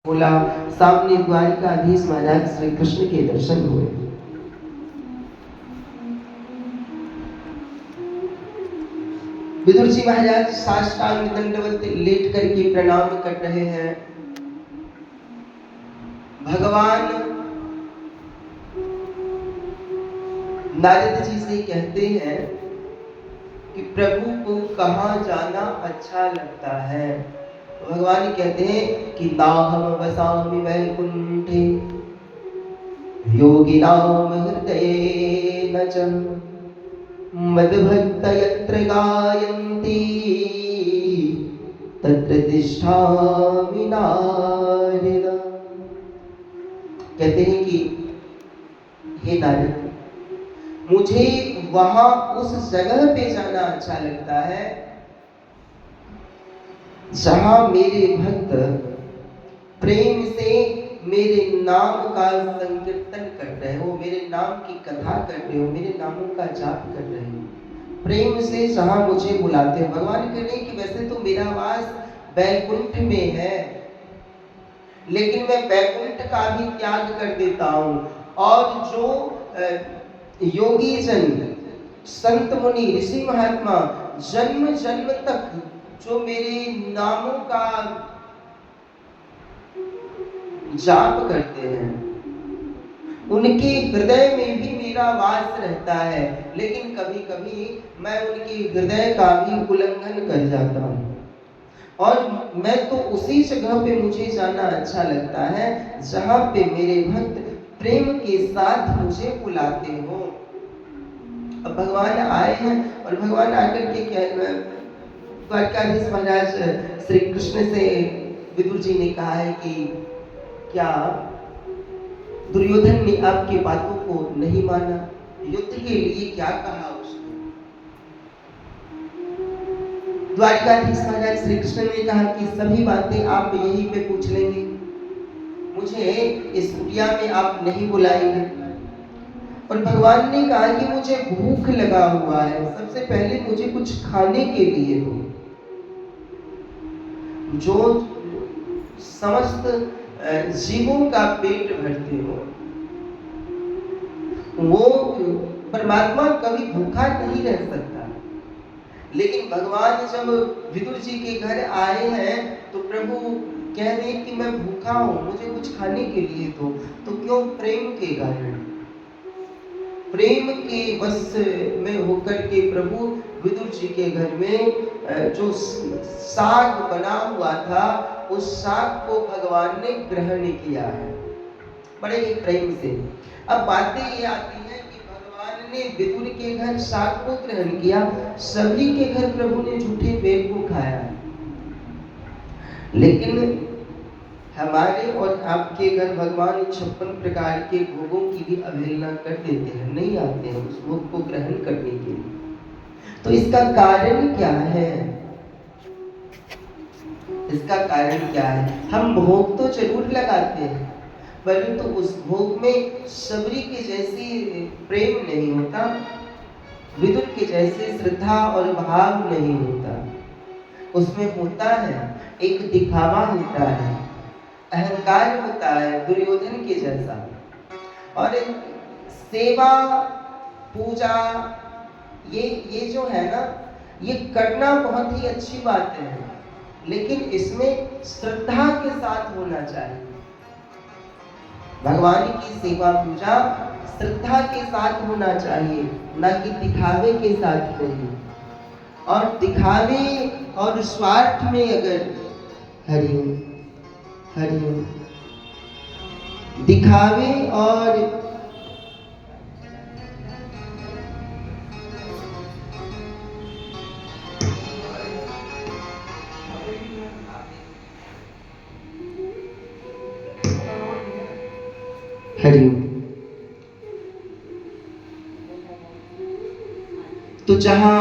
बोला, सामने द्वारिकाधीश महाराज श्री कृष्ण के दर्शन हुए। विदुर जी महाराज साष्टांग दंडवत लेट करके प्रणाम कर रहे हैं। भगवान नारद जी से कहते हैं कि प्रभु को कहाँ जाना अच्छा लगता है। तो भगवान कहते हैं कि नाहम वसामि वैकुंठे योगिनाम हृदयेन च मद्भक्त यत्र गायन्ति तत्र तिष्ठामि नारद। कहते हैं कि हे नारद, मुझे वहां उस जगह पे जाना अच्छा लगता है जहां मेरे भक्त प्रेम से मेरे नाम का संकीर्तन कर रहे हो, मेरे नाम की कथा कर रहे हो, मेरे नामों का जाप कर रहे हो, प्रेम से जहां मुझे बुलाते हो। भगवान कह रहे हैं कि वैसे तो मेरा वास वैकुंठ में है, लेकिन मैं वैकुंठ का भी त्याग कर देता हूं। और जो योगी जन, संत मुनि, ऋषि महात्मा जन्म जन्म तक जो मेरे नामों का जाप करते हैं, उनके हृदय में भी मेरा वास रहता है, लेकिन कभी कभी मैं उनके हृदय का भी उल्लंघन कर जाता हूँ। और मैं तो उसी जगह पे मुझे जाना अच्छा लगता है जहां पे मेरे भक्त प्रेम के साथ मुझे बुलाते हो। अब भगवान आए हैं और भगवान आकर के द्वारकाधीश महाराज श्री कृष्ण से विदुर जी ने कहा है कि क्या दुर्योधन ने आपकी बातों को नहीं माना? युद्ध के लिए क्या कहा उसने? द्वारकाधीश महाराज श्री कृष्ण ने कहा कि सभी बातें आप यहीं पे पूछ लेंगे, मुझे इस कुटिया में आप नहीं बुलाएंगे। और भगवान ने कहा कि मुझे भूख लगा हुआ है, सबसे पहले मुझे कुछ खाने के लिए दो। जो समस्त जीवों का पेट भरते हो, वो परमात्मा कभी भूखा नहीं रह सकता। लेकिन भगवान जब विदुर जी के घर आए हैं तो प्रभु कह रहे कि मैं भूखा हूं, मुझे कुछ खाने के लिए दो। तो क्यों? प्रेम के कारण, प्रेम के वश में होकर के प्रभु विदुर जी के घर में जो साग बना हुआ था, उस साग को भगवान ने ग्रहण किया है बड़े ही प्रेम से। अब बातें ये आती है कि भगवान ने विदुर के घर साग को ग्रहण किया, सभी के घर प्रभु ने झूठे बेल को खाया, लेकिन हमारे और आपके घर भगवान 56 प्रकार के भोगों की भी अवहेलना कर देते हैं, नहीं आते हैं उस भोग को ग्रहण करने के लिए। तो इसका कारण क्या है? इसका कारण क्या है? हम भोग तो जरूर लगाते हैं, परंतु उस भोग में सबरी के जैसी प्रेम नहीं होता, विदुर के जैसे श्रद्धा और भाव नहीं होता। उसमें होता है एक दिखावा होता है, अहंकार होता है दुर्योधन के जैसा। और सेवा पूजा ये जो है ना, ये करना बहुत ही अच्छी बात है, लेकिन इसमें श्रद्धा के साथ होना चाहिए। भगवान की सेवा पूजा श्रद्धा के साथ होना चाहिए, ना कि दिखावे के साथ नहीं। और दिखावे और स्वार्थ में अगर हरिओम हरिओम दिखावे और हरिओम, तो जहां